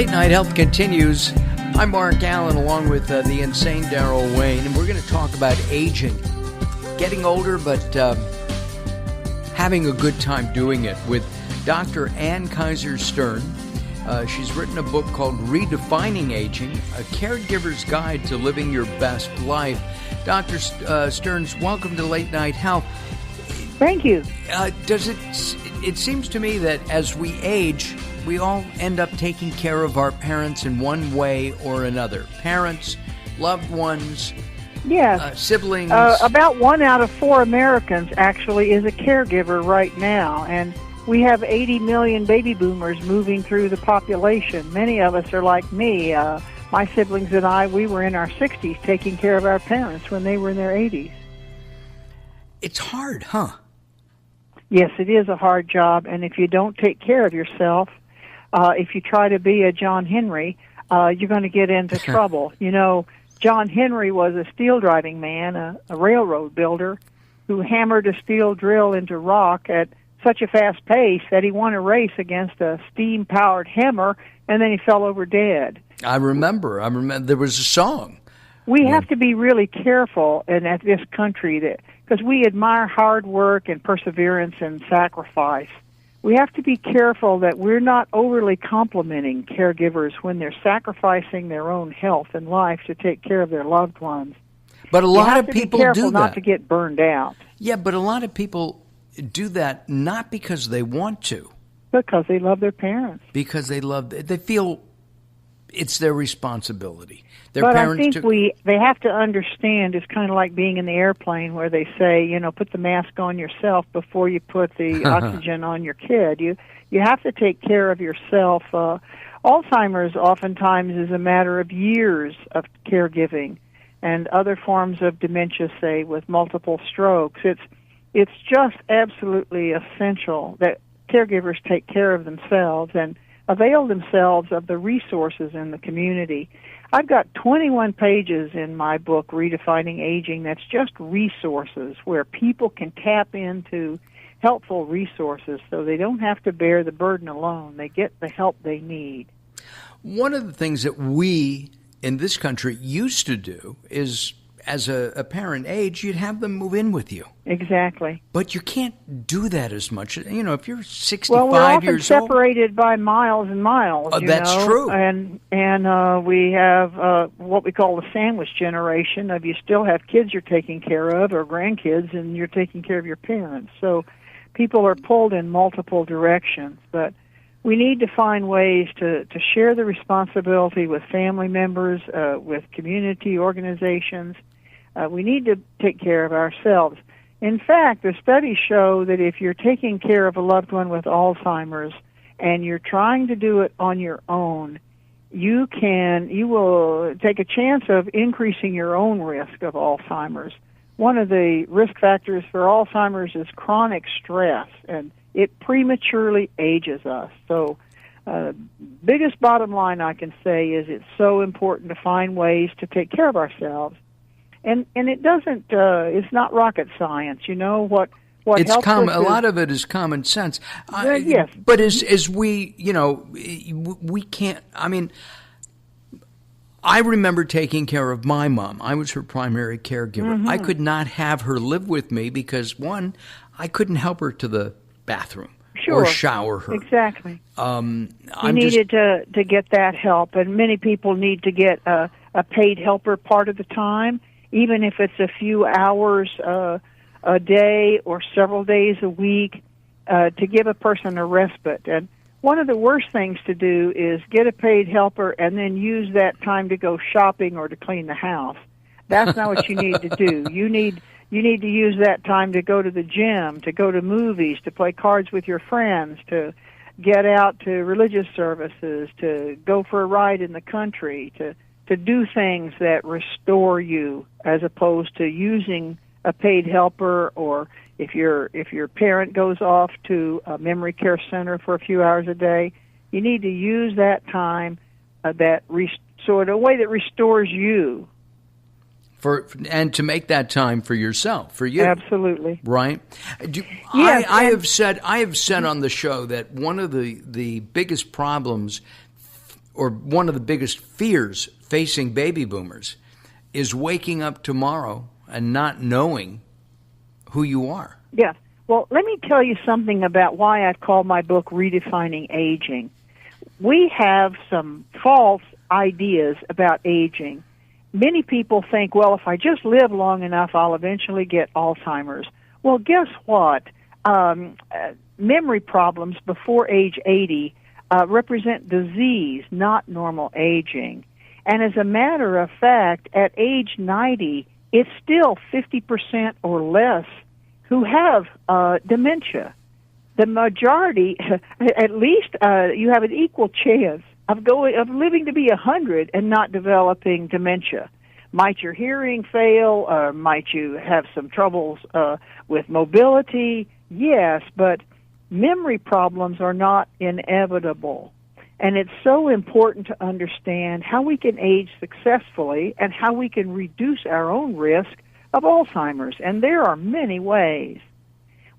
Late Night Health continues. I'm Mark Allen along with the insane Daryl Wayne, and we're going to talk about aging. Getting older, but having a good time doing it with Dr. Ann Kaiser Stern. She's written a book called Redefining Aging, a caregiver's guide to living your best life. Dr. Stearns, welcome to Late Night Health. Thank you. It seems to me that as we age, we all end up taking care of our parents in one way or another. Parents, loved ones, yes. Siblings. About 1 out of 4 Americans actually is a caregiver right now, and we have 80 million baby boomers moving through the population. Many of us are like me. My siblings and I, we were in our 60s taking care of our parents when they were in their 80s. It's hard, huh? Yes, it is a hard job, and if you don't take care of yourself, if you try to be a John Henry, you're going to get into trouble. You know, John Henry was a steel driving man, a railroad builder, who hammered a steel drill into rock at such a fast pace that he won a race against a steam-powered hammer, and then he fell over dead. I remember. There was a song. We have to be really careful in this country because we admire hard work and perseverance and sacrifice. We have to be careful that we're not overly complimenting caregivers when they're sacrificing their own health and life to take care of their loved ones. But a lot of people do that. Be careful not to get burned out. Yeah, but a lot of people do that not because they want to. Because they love their parents. Because they feel it's their responsibility. But I think they have to understand it's kind of like being in the airplane where they say, you know, put the mask on yourself before you put the oxygen on your kid. You have to take care of yourself. Alzheimer's oftentimes is a matter of years of caregiving, and other forms of dementia, say, with multiple strokes. It's just absolutely essential that caregivers take care of themselves and avail themselves of the resources in the community. I've got 21 pages in my book, Redefining Aging, that's just resources where people can tap into helpful resources so they don't have to bear the burden alone. They get the help they need. One of the things that we in this country used to do is, as a parent age, you'd have them move in with you. Exactly. But you can't do that as much. You know, if you're 65 years old. Well, we're often separated by miles and miles. That's true. And we have what we call the sandwich generation of you still have kids you're taking care of or grandkids, and you're taking care of your parents. So people are pulled in multiple directions. But we need to find ways to share the responsibility with family members, with community organizations. We need to take care of ourselves. In fact, the studies show that if you're taking care of a loved one with Alzheimer's and you're trying to do it on your own, you will take a chance of increasing your own risk of Alzheimer's. One of the risk factors for Alzheimer's is chronic stress, and it prematurely ages us. So biggest bottom line I can say is it's so important to find ways to take care of ourselves. And it doesn't, it's not rocket science, you know, what it's helps us a lot of it is common sense. Yes. But as we, you know, we can't, I mean, I remember taking care of my mom. I was her primary caregiver. Mm-hmm. I could not have her live with me because, one, I couldn't help her to the bathroom. Sure. Or shower her. Exactly. You needed to get that help, and many people need to get a paid helper part of the time, even if it's a few hours a day or several days a week, to give a person a respite. And one of the worst things to do is get a paid helper and then use that time to go shopping or to clean the house. That's not what you need to do. You need to use that time to go to the gym, to go to movies, to play cards with your friends, to get out to religious services, to go for a ride in the country, to do things that restore you, as opposed to using a paid helper, or if your parent goes off to a memory care center for a few hours a day, you need to use that time sort of a way that restores you. And to make that time for yourself, for you. Absolutely. Right? Yes, I have said on the show that one of the biggest problems or one of the biggest fears facing baby boomers is waking up tomorrow and not knowing who you are. Yes. Well, let me tell you something about why I call my book Redefining Aging. We have some false ideas about aging. Many people think, well, if I just live long enough, I'll eventually get Alzheimer's. Well, guess what? Memory problems before age 80 represent disease, not normal aging. And as a matter of fact, at age 90, it's still 50% or less who have dementia. The majority, at least, you have an equal chance of living to be 100 and not developing dementia. Might your hearing fail? Might you have some troubles with mobility? Yes, but memory problems are not inevitable. And it's so important to understand how we can age successfully and how we can reduce our own risk of Alzheimer's. And there are many ways.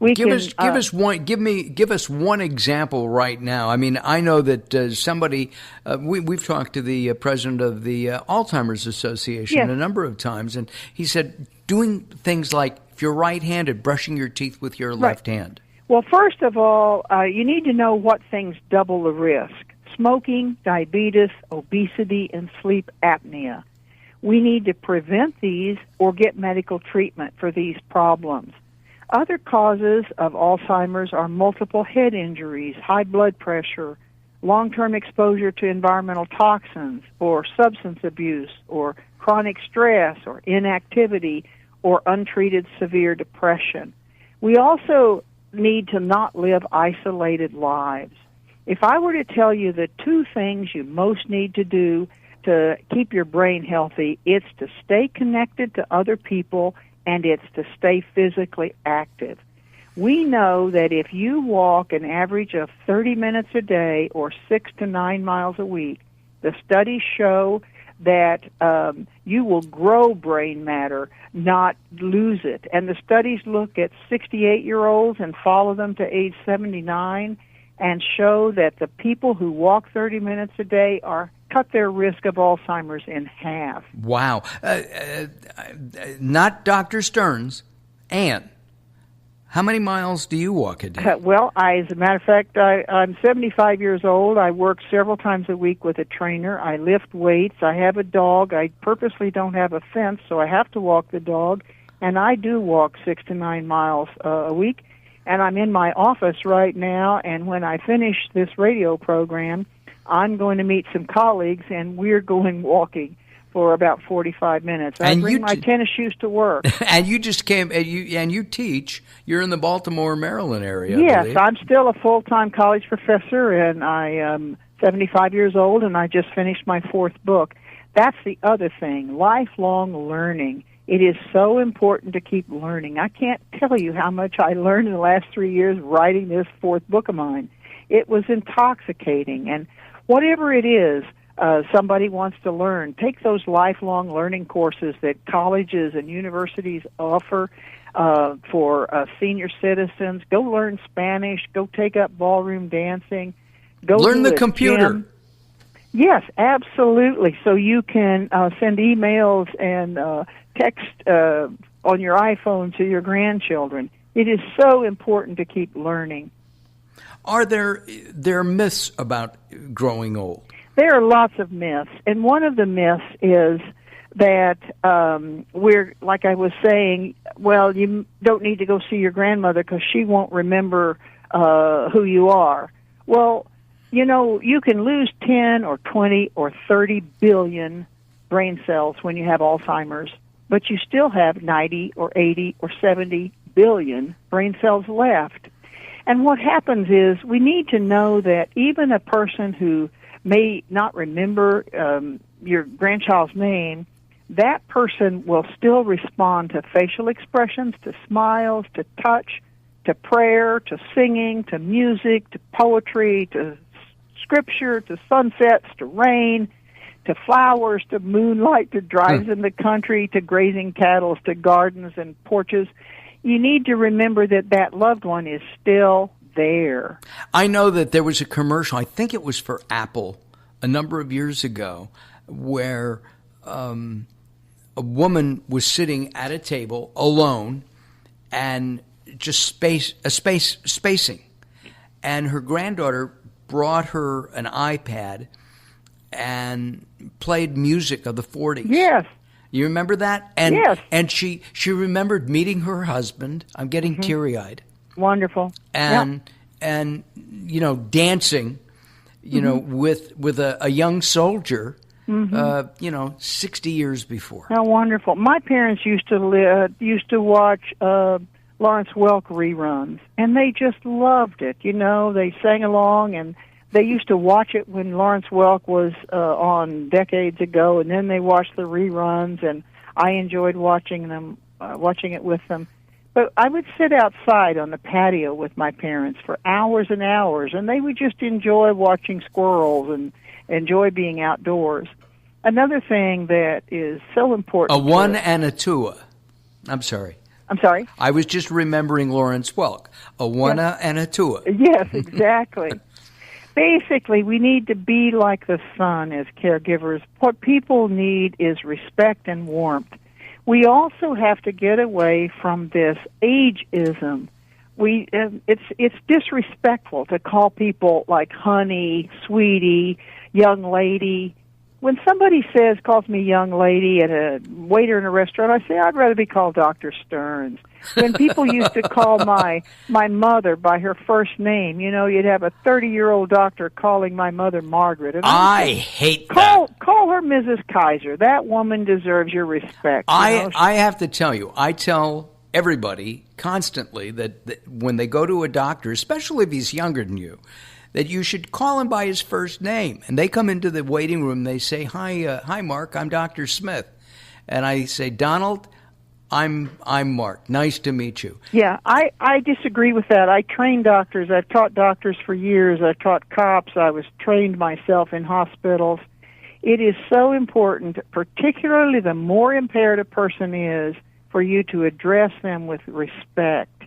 Give us one example right now. I mean, I know that somebody we've talked to the president of the Alzheimer's Association yes. a number of times, and he said doing things like, if you're right-handed, brushing your teeth with your left hand. Well, first of all, you need to know what things double the risk: smoking, diabetes, obesity, and sleep apnea. We need to prevent these or get medical treatment for these problems. Other causes of Alzheimer's are multiple head injuries, high blood pressure, long-term exposure to environmental toxins, or substance abuse, or chronic stress, or inactivity, or untreated severe depression. We also need to not live isolated lives. If I were to tell you the two things you most need to do to keep your brain healthy, it's to stay connected to other people and it's to stay physically active. We know that if you walk an average of 30 minutes a day or 6 to 9 miles a week, the studies show that you will grow brain matter, not lose it. And the studies look at 68-year-olds and follow them to age 79 and show that the people who walk 30 minutes a day cut their risk of Alzheimer's in half. Wow. Not Dr. Stearns. Ann, how many miles do you walk a day? As a matter of fact, I'm 75 years old. I work several times a week with a trainer. I lift weights. I have a dog. I purposely don't have a fence, so I have to walk the dog. And I do walk 6 to 9 miles a week. And I'm in my office right now, and when I finish this radio program, I'm going to meet some colleagues, and we're going walking for about 45 minutes. I bring my tennis shoes to work. And you just came, and you teach. You're in the Baltimore, Maryland area. Yes, I'm still a full-time college professor, and I am 75 years old, and I just finished my 4th book. That's the other thing, lifelong learning. It is so important to keep learning. I can't tell you how much I learned in the last 3 years writing this 4th book of mine. It was intoxicating, and whatever it is somebody wants to learn, take those lifelong learning courses that colleges and universities offer for senior citizens. Go learn Spanish. Go take up ballroom dancing. Go learn the computer. Gym. Yes, absolutely. So you can send emails and text on your iPhone to your grandchildren. It is so important to keep learning. Are there myths about growing old? There are lots of myths, and one of the myths is that we're, like I was saying, well, you don't need to go see your grandmother because she won't remember who you are. Well, you know, you can lose 10 or 20 or 30 billion brain cells when you have Alzheimer's, but you still have 90 or 80 or 70 billion brain cells left. And what happens is we need to know that even a person who may not remember your grandchild's name, that person will still respond to facial expressions, to smiles, to touch, to prayer, to singing, to music, to poetry, to scripture, to sunsets, to rain, to flowers, to moonlight, to drives in the country, to grazing cattle, to gardens and porches. You need to remember that that loved one is still there. I know that there was a commercial, I think it was for Apple, a number of years ago where a woman was sitting at a table alone and just spacing. And her granddaughter brought her an iPad and played music of the 40s. Yes. You remember that? And, yes. And she remembered meeting her husband. I'm getting teary-eyed. Wonderful. And dancing, with a young soldier, 60 years before. How wonderful. My parents used to watch Lawrence Welk reruns, and they just loved it. They sang along, and they used to watch it when Lawrence Welk was on decades ago, and then they watched the reruns, and I enjoyed watching it with them. But I would sit outside on the patio with my parents for hours and hours, and they would just enjoy watching squirrels and enjoy being outdoors. Another thing that is so important... A one and a two. I'm sorry. I'm sorry? I was just remembering Lawrence Welk. A one and a two. Yes, exactly. Basically, we need to be like the sun as caregivers. What people need is respect and warmth. We also have to get away from this ageism. It's disrespectful to call people like honey, sweetie, young lady. When somebody calls me young lady at a waiter in a restaurant, I say I'd rather be called Dr. Stearns. When people used to call my mother by her first name, you'd have a 30-year-old doctor calling my mother Margaret. And I hate that. Call her Mrs. Kaiser. That woman deserves your respect. I have to tell you, I tell everybody constantly that when they go to a doctor, especially if he's younger than you, that you should call him by his first name. And they come into the waiting room, they say, hi, Mark, I'm Dr. Smith. And I say, Donald, I'm Mark. Nice to meet you. Yeah, I disagree with that. I train doctors. I've taught doctors for years. I've taught cops. I was trained myself in hospitals. It is so important, particularly the more impaired a person is, for you to address them with respect.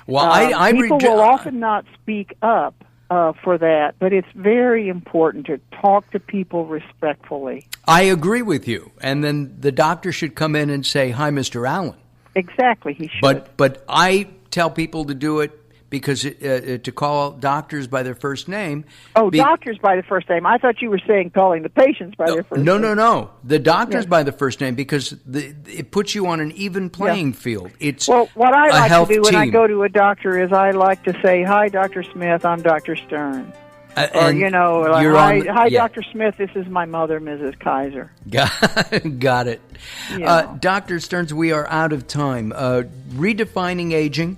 Well, people will often not speak up for that, but it's very important to talk to people respectfully. I agree with you. And then the doctor should come in and say, hi, Mr. Allen. Exactly, he should. But I tell people to do it because to call doctors by their first name. Oh, doctors by the first name. I thought you were saying calling the patients by their first name. No. The doctors by the first name, because it puts you on an even playing field. It's what I like to do when I team. go to a doctor is I like to say, hi, Dr. Smith, I'm Dr. Stern. Hi, Dr. Smith, this is my mother, Mrs. Kaiser. Got it. Yeah. Dr. Stearns, we are out of time. Redefining Aging,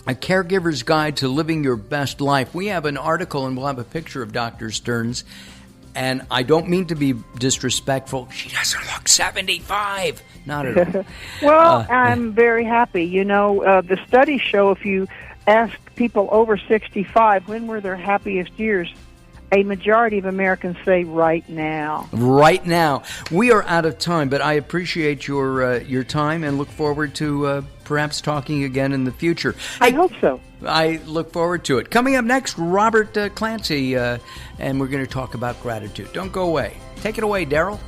a caregiver's guide to living your best life. We have an article, and we'll have a picture of Dr. Stearns. And I don't mean to be disrespectful. She doesn't look 75. Not at all. Well, I'm very happy. The studies show if you ask people over 65 when were their happiest years, a majority of Americans say right now. Right now. We are out of time, but I appreciate your time and look forward to perhaps talking again in the future. I hope so. I look forward to it. Coming up next, Robert Clancy, and we're going to talk about gratitude. Don't go away. Take it away, Daryl.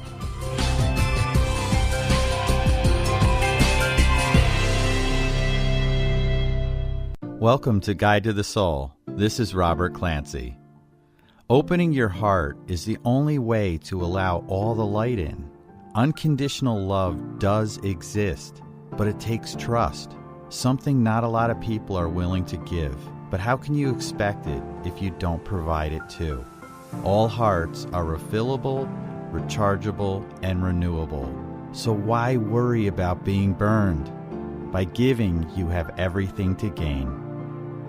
Welcome to Guide to the Soul. This is Robert Clancy. Opening your heart is the only way to allow all the light in. Unconditional love does exist, but it takes trust, something not a lot of people are willing to give. But how can you expect it if you don't provide it too? All hearts are refillable, rechargeable, and renewable. So why worry about being burned? By giving, you have everything to gain.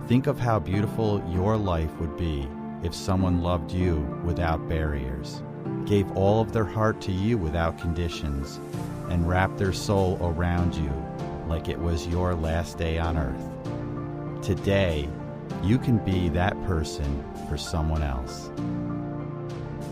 Think of how beautiful your life would be if someone loved you without barriers, gave all of their heart to you without conditions, and wrapped their soul around you like it was your last day on earth. Today, you can be that person for someone else.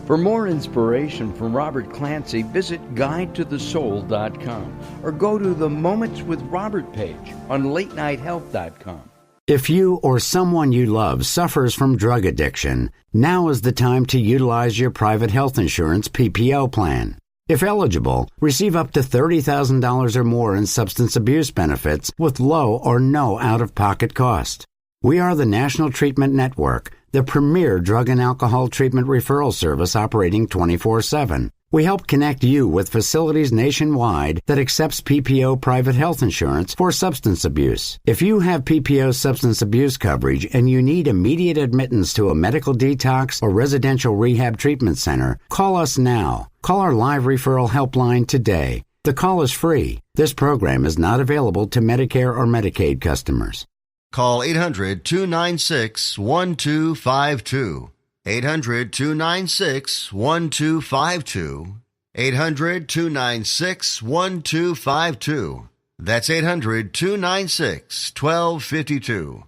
For more inspiration from Robert Clancy, visit GuideToTheSoul.com or go to the Moments with Robert page on LateNightHealth.com. If you or someone you love suffers from drug addiction, now is the time to utilize your private health insurance PPO plan. If eligible, receive up to $30,000 or more in substance abuse benefits with low or no out-of-pocket cost. We are the National Treatment Network, the premier drug and alcohol treatment referral service operating 24/7. We help connect you with facilities nationwide that accepts PPO private health insurance for substance abuse. If you have PPO substance abuse coverage and you need immediate admittance to a medical detox or residential rehab treatment center, call us now. Call our live referral helpline today. The call is free. This program is not available to Medicare or Medicaid customers. Call 800-296-1252. 800-296-1252. 800-296-1252. That's 800-296-1252.